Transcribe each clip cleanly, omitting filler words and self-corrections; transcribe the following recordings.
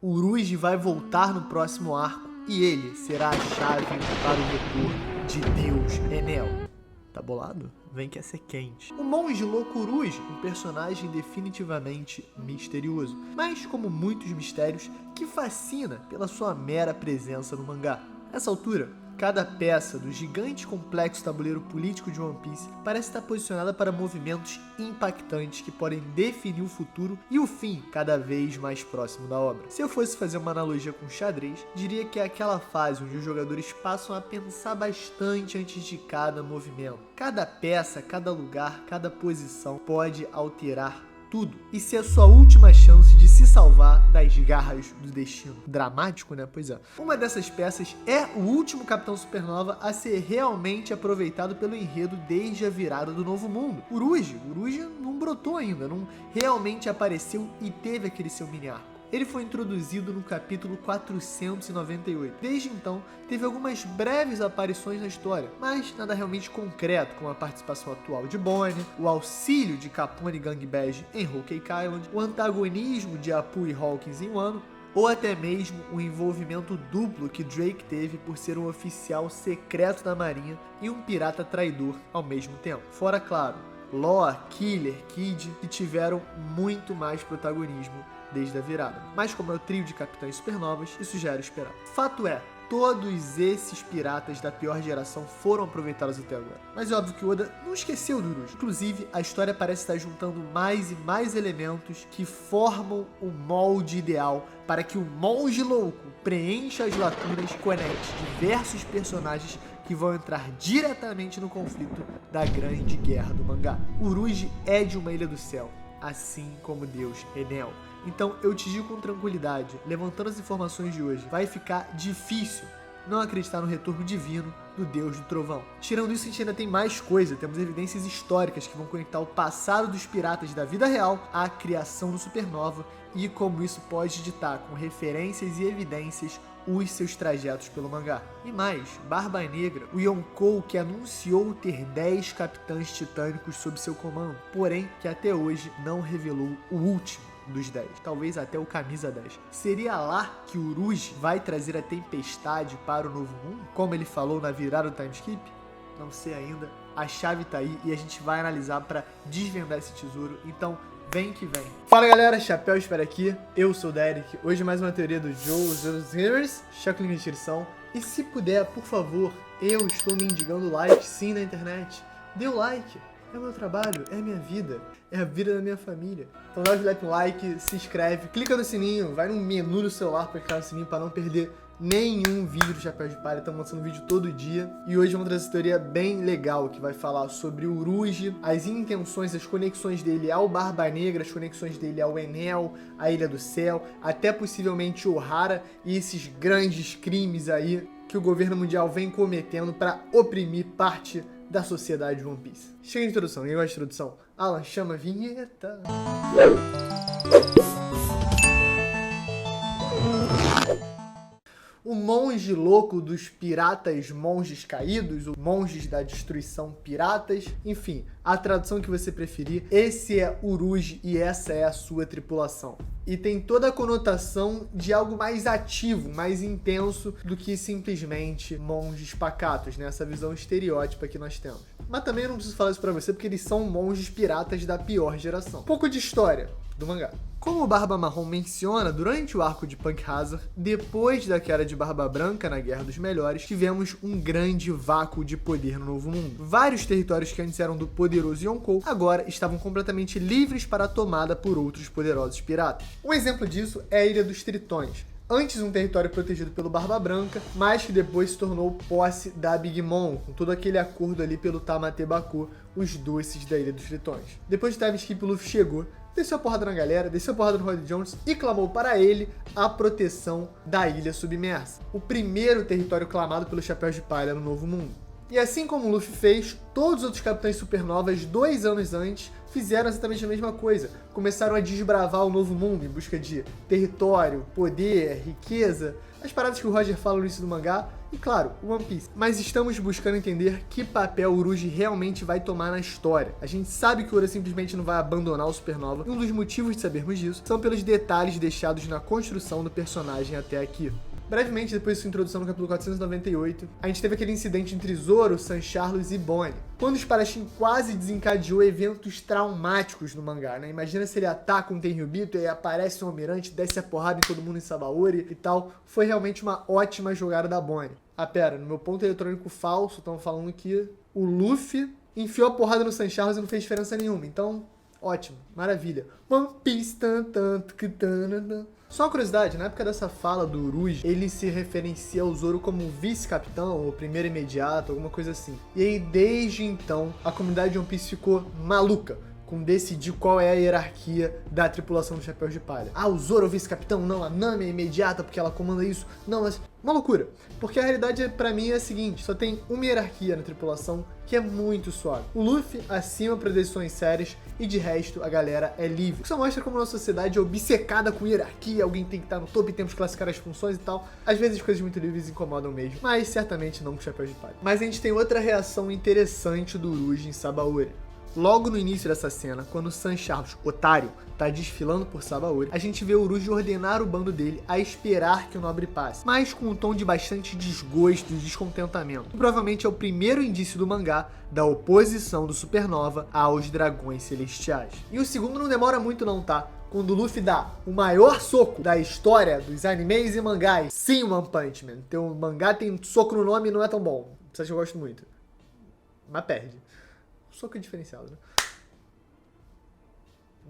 Uruji vai voltar no próximo arco e ele será a chave para o retorno de Deus Enel. Tá bolado? Vem que essa é quente. O monge louco Uruji, um personagem definitivamente misterioso, mas como muitos mistérios, que fascina pela sua mera presença no mangá. Nessa altura, cada peça do gigante complexo tabuleiro político de One Piece parece estar posicionada para movimentos impactantes que podem definir o futuro e o fim cada vez mais próximo da obra. Se eu fosse fazer uma analogia com xadrez, diria que é aquela fase onde os jogadores passam a pensar bastante antes de cada movimento. Cada peça, cada lugar, cada posição pode alterar tudo e ser a sua última chance de se salvar das garras do destino. Dramático, né? Pois é. Uma dessas peças é o último Capitão Supernova a ser realmente aproveitado pelo enredo desde a virada do Novo Mundo. Uruji não brotou ainda, não realmente apareceu e teve aquele seu mini arco. Ele foi introduzido no capítulo 498. Desde então, teve algumas breves aparições na história, mas nada realmente concreto, como a participação atual de Bonnie, o auxílio de Capone e Gangbang em Whole Cake Island, o antagonismo de Apu e Hawkins em Wano, ou até mesmo o envolvimento duplo que Drake teve por ser um oficial secreto da Marinha e um pirata traidor ao mesmo tempo. Fora, claro, Law, Killer, Kid, que tiveram muito mais protagonismo desde a virada. Mas como é o trio de Capitães Supernovas, isso já era esperado. Fato é, todos esses piratas da pior geração foram aproveitados até agora. Mas é óbvio que Oda não esqueceu do Uruji. Inclusive, a história parece estar juntando mais e mais elementos que formam o molde ideal para que o monge louco preencha as lacunas e conecte diversos personagens que vão entrar diretamente no conflito da grande guerra do mangá. Uruji é de uma ilha do céu, assim como Deus Enel. Então eu te digo com tranquilidade, levantando as informações de hoje, vai ficar difícil não acreditar no retorno divino do Deus do Trovão. Tirando isso, a gente ainda tem mais coisa, temos evidências históricas que vão conectar o passado dos piratas da vida real à criação do Supernova e como isso pode ditar com referências e evidências os seus trajetos pelo mangá. E mais, Barba Negra, o Yonkou que anunciou ter 10 capitães titânicos sob seu comando, porém que até hoje não revelou o último dos 10, talvez até o camisa 10. Seria lá que o Uruji vai trazer a tempestade para o Novo Mundo? Como ele falou na virada do time skip? Não sei ainda. A chave tá aí e a gente vai analisar para desvendar esse tesouro. Então, vem que vem. Fala galera, Chapéu espera aqui. Eu sou o Derek. Hoje mais uma teoria do Joe's Heroes. Checa o link na descrição. E se puder, por favor, eu estou me indigando like sim na internet. Dê o like. É o meu trabalho, é a minha vida, é a vida da minha família. Então dá o like, se inscreve, clica no sininho, vai no menu do celular para clicar no sininho para não perder nenhum vídeo do Chapéu de Palha. Estamos lançando vídeo todo dia. E hoje vamos trazer essa teoria bem legal que vai falar sobre o Uruji, as intenções, as conexões dele ao Barba Negra, as conexões dele ao Enel, à Ilha do Céu, até possivelmente Ohara e esses grandes crimes aí que o governo mundial vem cometendo para oprimir parte da sociedade de One Piece. Chega de introdução, ninguém gosta de introdução? Alan, chama a vinheta. O monge louco dos piratas monges caídos, ou monges da destruição piratas, enfim, a tradução que você preferir, esse é Uruji e essa é a sua tripulação. E tem toda a conotação de algo mais ativo, mais intenso do que simplesmente monges pacatos, né? Essa visão estereótipa que nós temos. Mas também eu não preciso falar isso pra você porque eles são monges piratas da pior geração. Um pouco de história do mangá. Como o Barba Marrom menciona, durante o arco de Punk Hazard, depois da queda de Barba Branca na Guerra dos Melhores, tivemos um grande vácuo de poder no Novo Mundo. Vários territórios que antes eram do poderoso Yonkou, agora estavam completamente livres para a tomada por outros poderosos piratas. Um exemplo disso é a Ilha dos Tritões. Antes um território protegido pelo Barba Branca, mas que depois se tornou posse da Big Mom, com todo aquele acordo ali pelo Tamate Baku, os doces da Ilha dos Tritões. Depois do time skip, o Luffy chegou, desceu a porrada na galera, desceu a porrada no Rod Jones e clamou para ele a proteção da Ilha Submersa, o primeiro território clamado pelos Chapéus de Palha no Novo Mundo. E assim como o Luffy fez, todos os outros Capitães Supernovas 2 anos antes fizeram exatamente a mesma coisa. Começaram a desbravar o novo mundo em busca de território, poder, riqueza, as paradas que o Roger fala no início do mangá, e claro, o One Piece. Mas estamos buscando entender que papel o Uruji realmente vai tomar na história. A gente sabe que o Oda simplesmente não vai abandonar o Supernova, e um dos motivos de sabermos disso são pelos detalhes deixados na construção do personagem até aqui. Brevemente, depois de sua introdução no capítulo 498, a gente teve aquele incidente entre Zoro, San Carlos e Bonnie, quando o espadachim quase desencadeou eventos traumáticos no mangá, né? Imagina se ele ataca um Tenryubito e aí aparece um almirante, desce a porrada em todo mundo em Sabaody e tal. Foi realmente uma ótima jogada da Bonnie. Ah, pera, no meu ponto eletrônico falso, estão falando que o Luffy enfiou a porrada no San Carlos e não fez diferença nenhuma. Então, ótimo, maravilha. One Piece, Só uma curiosidade, na época dessa fala do Uruji, ele se referencia ao Zoro como vice-capitão, ou primeiro imediato, alguma coisa assim. E aí, desde então, a comunidade de One Piece ficou maluca com decidir qual é a hierarquia da tripulação do Chapéu de Palha. Ah, o Zoro é o vice-capitão? Não, a Nami é imediata porque ela comanda isso. Não, mas... uma loucura. Porque a realidade, pra mim, é a seguinte. Só tem uma hierarquia na tripulação que é muito suave. O Luffy acima para decisões sérias e de resto a galera é livre. Isso mostra como a nossa sociedade é obcecada com hierarquia, alguém tem que estar no topo e temos que classificar as funções e tal. Às vezes coisas muito livres incomodam mesmo, mas certamente não com o Chapéu de Palha. Mas a gente tem outra reação interessante do Uruji em Sabaody. Logo no início dessa cena, quando o San Carlos, otário, tá desfilando por Sabaody, a gente vê o Uruji ordenar o bando dele a esperar que o nobre passe, mas com um tom de bastante desgosto e descontentamento. E provavelmente é o primeiro indício do mangá da oposição do Supernova aos dragões celestiais. E o segundo não demora muito não, tá? Quando o Luffy dá o maior soco da história dos animes e mangás. Sim, One Punch Man. Teu mangá tem soco no nome e não é tão bom. Você acha que eu gosto muito? Mas perde. Soco diferenciado, né?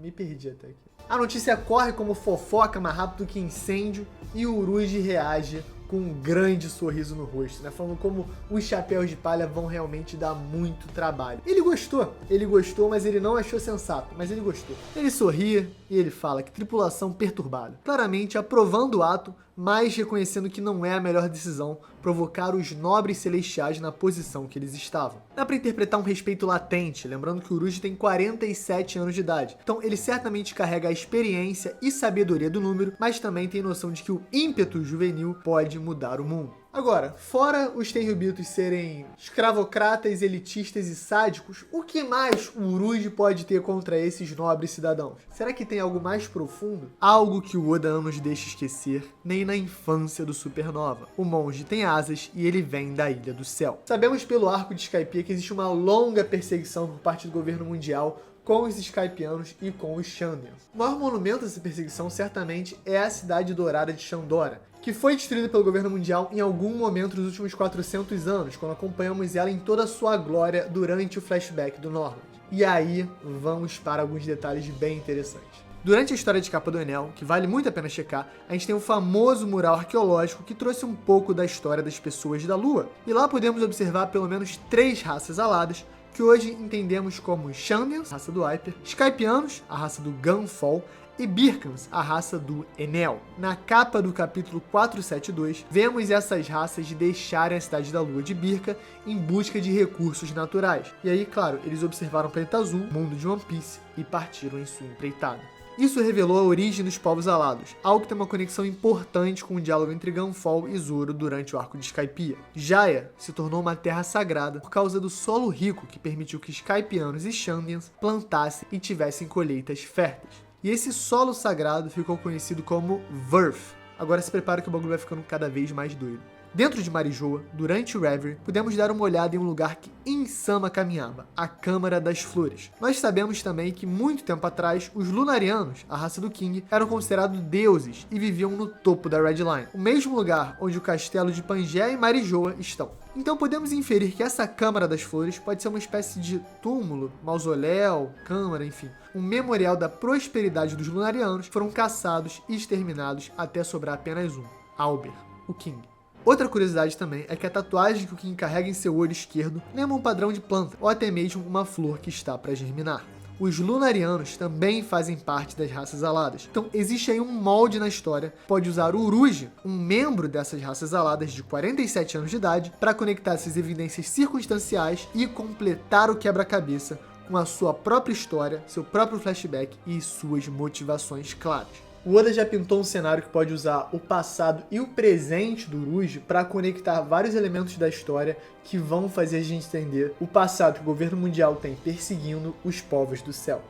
Me perdi até aqui. A notícia corre como fofoca, mais rápido que incêndio, e o Uruji reage com um grande sorriso no rosto, né? Falando como os chapéus de palha vão realmente dar muito trabalho. Ele gostou, mas ele não achou sensato, mas ele gostou. Ele sorri e ele fala que tripulação perturbada. Claramente aprovando o ato, mas reconhecendo que não é a melhor decisão provocar os nobres celestiais na posição que eles estavam. Dá pra interpretar um respeito latente, lembrando que o Uruji tem 47 anos de idade. Então ele certamente carrega a experiência e sabedoria do número, mas também tem noção de que o ímpeto juvenil pode mudar o mundo. Agora, fora os Tenryubitos serem escravocratas, elitistas e sádicos, o que mais o Uruji pode ter contra esses nobres cidadãos? Será que tem algo mais profundo? Algo que o Oda não nos deixa esquecer, nem na infância do Supernova. O monge tem asas e ele vem da Ilha do Céu. Sabemos pelo arco de Skypiea que existe uma longa perseguição por parte do governo mundial com os Skypianos e com os Shandians. O maior monumento dessa perseguição certamente é a cidade dourada de Shandora, que foi destruída pelo governo mundial em algum momento dos últimos 400 anos, quando acompanhamos ela em toda a sua glória durante o flashback do Norland. E aí, vamos para alguns detalhes bem interessantes. Durante a história de Capa do Enel, que vale muito a pena checar, a gente tem um famoso mural arqueológico que trouxe um pouco da história das pessoas da Lua. E lá podemos observar pelo menos 3 raças aladas, que hoje entendemos como Shandians, raça do Hyper, Skypianos, a raça do Gunfall, e Birkans, a raça do Enel. Na capa do capítulo 472, vemos essas raças deixarem a cidade da Lua de Birka em busca de recursos naturais. E aí, claro, eles observaram o planeta azul, mundo de One Piece, e partiram em sua empreitada. Isso revelou a origem dos povos alados, algo que tem uma conexão importante com o diálogo entre Gunfall e Zoro durante o arco de Skypiea. Jaya se tornou uma terra sagrada por causa do solo rico que permitiu que Skypianos e Shandians plantassem e tivessem colheitas férteis. E esse solo sagrado ficou conhecido como Verth. Agora se prepara que o bagulho vai ficando cada vez mais doido. Dentro de Marijoa, durante o Reverie, pudemos dar uma olhada em um lugar que Insama caminhava, a Câmara das Flores. Nós sabemos também que muito tempo atrás, os Lunarianos, a raça do King, eram considerados deuses e viviam no topo da Red Line, o mesmo lugar onde o castelo de Pangaea e Marijoa estão. Então podemos inferir que essa Câmara das Flores pode ser uma espécie de túmulo, mausoléu, câmara, enfim, um memorial da prosperidade dos Lunarianos que foram caçados e exterminados até sobrar apenas um, Albert, o King. Outra curiosidade também é que a tatuagem que o King carrega em seu olho esquerdo lembra um padrão de planta, ou até mesmo uma flor que está para germinar. os Lunarianos também fazem parte das raças aladas. Então existe aí um molde na história, pode usar o Uruj, um membro dessas raças aladas de 47 anos de idade, para conectar essas evidências circunstanciais e completar o quebra-cabeça com a sua própria história, seu próprio flashback e suas motivações claras. O Oda já pintou um cenário que pode usar o passado e o presente do Uruj para conectar vários elementos da história que vão fazer a gente entender o passado que o governo mundial tem perseguindo os povos do céu.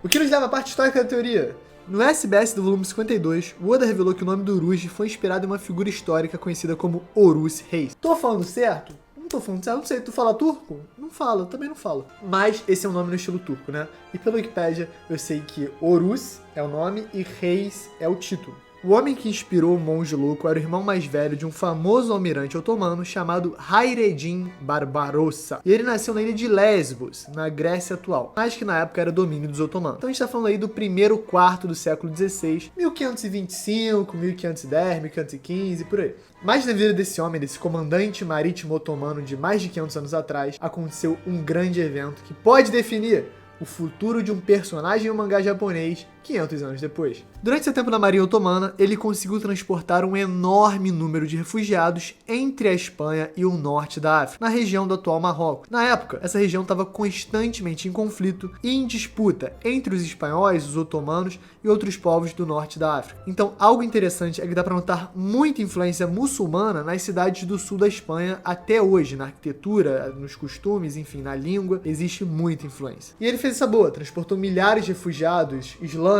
O que nos leva à parte histórica da teoria. No SBS do volume 52, o Oda revelou que o nome do Uruj foi inspirado em uma figura histórica conhecida como Horus Reis. Tô falando certo? Não tô falando certo, não sei, tu fala turco? Não falo, eu também não falo. Mas esse é um nome no estilo turco, né? E pela Wikipédia eu sei que Horus é o nome e Reis é o título. O homem que inspirou o monge louco era o irmão mais velho de um famoso almirante otomano chamado Hayreddin Barbarossa. E ele nasceu na ilha de Lesbos, na Grécia atual, mas que na época era domínio dos otomanos. Então a gente tá falando aí do primeiro quarto do século XVI, 1525, 1510, 1515, por aí. Mas na vida desse homem, desse comandante marítimo otomano de mais de 500 anos atrás, aconteceu um grande evento que pode definir o futuro de um personagem em um mangá japonês 500 anos depois. Durante seu tempo na Marinha Otomana, ele conseguiu transportar um enorme número de refugiados entre a Espanha e o norte da África, na região do atual Marrocos. Na época, essa região estava constantemente em conflito e em disputa entre os espanhóis, os otomanos e outros povos do norte da África. Então, algo interessante é que dá para notar muita influência muçulmana nas cidades do sul da Espanha até hoje, na arquitetura, nos costumes, enfim, na língua, existe muita influência. E ele fez essa boa, transportou milhares de refugiados islâmicos,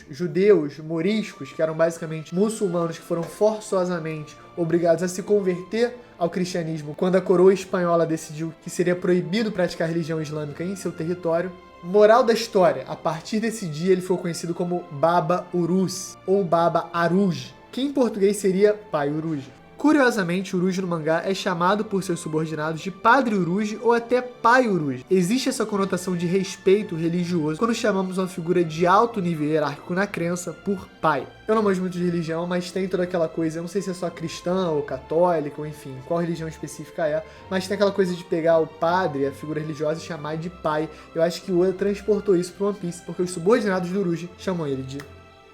judeus, moriscos, que eram basicamente muçulmanos que foram forçosamente obrigados a se converter ao cristianismo quando a coroa espanhola decidiu que seria proibido praticar religião islâmica em seu território. Moral da história, a partir desse dia ele foi conhecido como Baba Urus, ou Baba Aruj, que em português seria Pai Uruj. Curiosamente, o Uruj no mangá é chamado por seus subordinados de Padre Uruj ou até Pai Uruj. Existe essa conotação de respeito religioso quando chamamos uma figura de alto nível hierárquico na crença por pai. Eu não manjo muito de religião, mas tem toda aquela coisa, eu não sei se é só cristã ou católica, ou enfim, qual religião específica é, mas tem aquela coisa de pegar o padre, a figura religiosa, e chamar de pai. Eu acho que o Oda transportou isso para One Piece, porque os subordinados do Uruj chamam ele de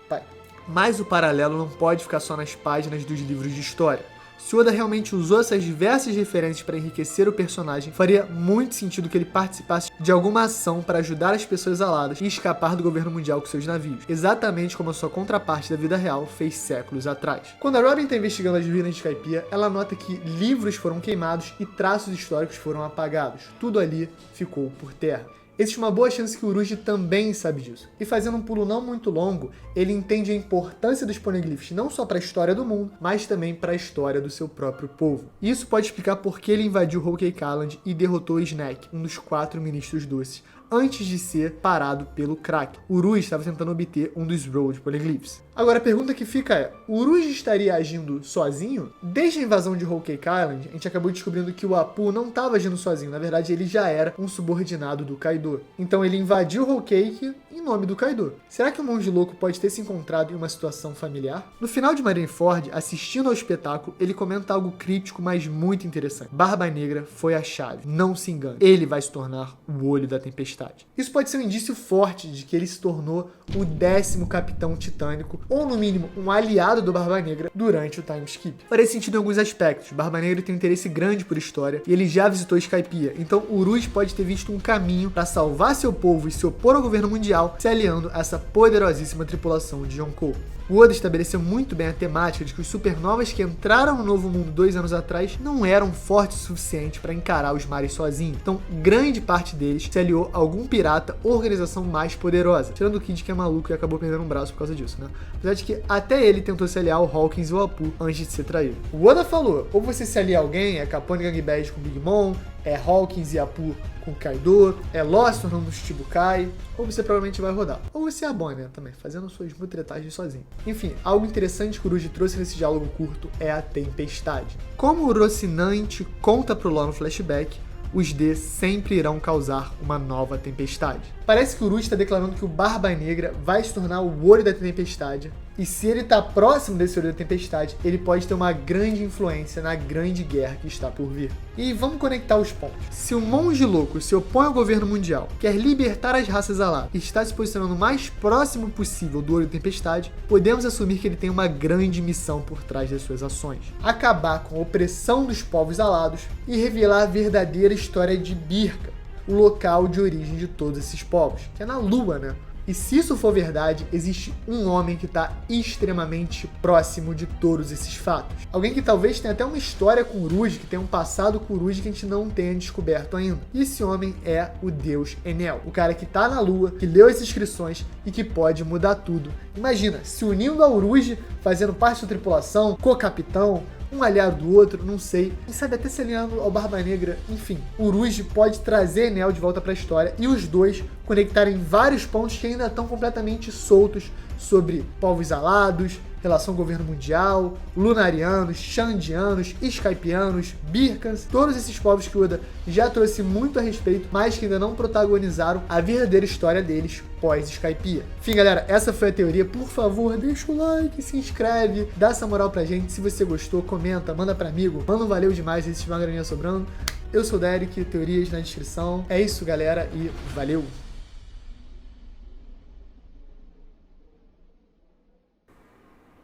pai. Mas o paralelo não pode ficar só nas páginas dos livros de história. Se Oda realmente usou essas diversas referências para enriquecer o personagem, faria muito sentido que ele participasse de alguma ação para ajudar as pessoas aladas e escapar do governo mundial com seus navios, exatamente como a sua contraparte da vida real fez séculos atrás. Quando a Robin está investigando as ruínas de Skypiea, ela nota que livros foram queimados e traços históricos foram apagados. Tudo ali ficou por terra. Existe uma boa chance que o Uruj também sabe disso. E fazendo um pulo não muito longo, ele entende a importância dos poneglyphs não só para a história do mundo, mas também para a história do seu próprio povo. Isso pode explicar por que ele invadiu Whole Cake Island e derrotou Snack, um dos 4 ministros doces, antes de ser parado pelo Crack. O Uruj estava tentando obter um dos Road Poneglyphs. Agora a pergunta que fica é, o Uruj estaria agindo sozinho? Desde a invasão de Whole Cake Island, a gente acabou descobrindo que o Apu não estava agindo sozinho, na verdade ele já era um subordinado do Kaido. Então ele invadiu Whole Cake em nome do Kaido. Será que o monge louco pode ter se encontrado em uma situação familiar? No final de Marineford, assistindo ao espetáculo, ele comenta algo crítico, mas muito interessante. Barba Negra foi a chave, não se engane. Ele vai se tornar o olho da tempestade. Isso pode ser um indício forte de que ele se tornou o 10º capitão titânico, ou no mínimo um aliado do Barba Negra durante o time skip. Parece sentido em alguns aspectos. Barba Negra tem um interesse grande por história e ele já visitou Skypiea, então Uruj pode ter visto um caminho para salvar seu povo e se opor ao governo mundial, se aliando a essa poderosíssima tripulação de Yonkou. O Oda estabeleceu muito bem a temática de que os supernovas que entraram no Novo Mundo 2 anos atrás não eram fortes o suficiente para encarar os mares sozinhos. Então, grande parte deles se aliou a algum pirata ou organização mais poderosa. Tirando o Kid, que é maluco e acabou perdendo um braço por causa disso, né? Apesar de que até ele tentou se aliar ao Hawkins e ao Apu antes de ser traído. O Oda falou, ou você se alia a alguém, é Capone Gang Bad com Big Mom, é Hawkins e Apu com Kaido, é Lost tornando um Shichibukai, ou você provavelmente vai rodar. Ou você é a Bonnie, né, também, fazendo suas mutretagens sozinho. Enfim, algo interessante que o Uruj trouxe nesse diálogo curto é a tempestade. Como o Rocinante conta pro Law no flashback, os D sempre irão causar uma nova tempestade. Parece que o Uruz está declarando que o Barba Negra vai se tornar o Olho da Tempestade. E se ele está próximo desse Olho da Tempestade, ele pode ter uma grande influência na grande guerra que está por vir. E vamos conectar os pontos. Se o Monge Louco se opõe ao governo mundial, quer libertar as raças aladas e está se posicionando o mais próximo possível do Olho da Tempestade, podemos assumir que ele tem uma grande missão por trás das suas ações. Acabar com a opressão dos povos alados e revelar a verdadeira história de Birka, o local de origem de todos esses povos, que é na Lua, né? E se isso for verdade, existe um homem que está extremamente próximo de todos esses fatos. Alguém que talvez tenha até uma história com Uruz, que tem um passado com Uruz que a gente não tenha descoberto ainda. E esse homem é o deus Enel, o cara que está na Lua, que leu as inscrições e que pode mudar tudo. Imagina, se unindo a Uruz, fazendo parte da tripulação, co-capitão, um aliado do outro, não sei. Quem sabe até se alinhando ao Barba Negra. Enfim, Uruz pode trazer Enel de volta para a história e os dois conectarem vários pontos que ainda estão completamente soltos sobre povos alados, relação ao governo mundial, lunarianos, xandianos, skypianos, birkans, todos esses povos que o Oda já trouxe muito a respeito, mas que ainda não protagonizaram a verdadeira história deles pós-Skypiea. Enfim, galera, essa foi a teoria. Por favor, deixa o like, se inscreve, dá essa moral pra gente. Se você gostou, comenta, manda pra amigo, manda um valeu demais se tiver uma graninha sobrando. Eu sou o Derek, teorias na descrição. É isso, galera, e valeu!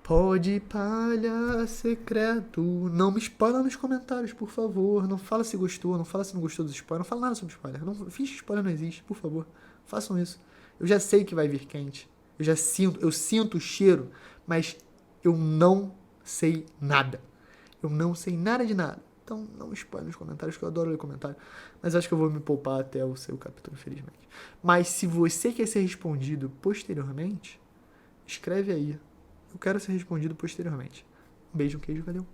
Pode palha secreto. Não me spoila nos comentários, por favor. Não fala se gostou, não fala se não gostou dos spoilers. Não fala nada sobre spoiler. Não, finge que spoiler não existe, por favor. Façam isso. Eu já sei que vai vir quente. Eu sinto o cheiro, mas eu não sei nada. Eu não sei nada de nada. Então não me spoile nos comentários, que eu adoro ler comentário. Mas acho que eu vou me poupar até o seu capítulo, infelizmente. Mas se você quer ser respondido posteriormente, escreve aí. Eu quero ser respondido posteriormente. Um beijo, um queijo, valeu.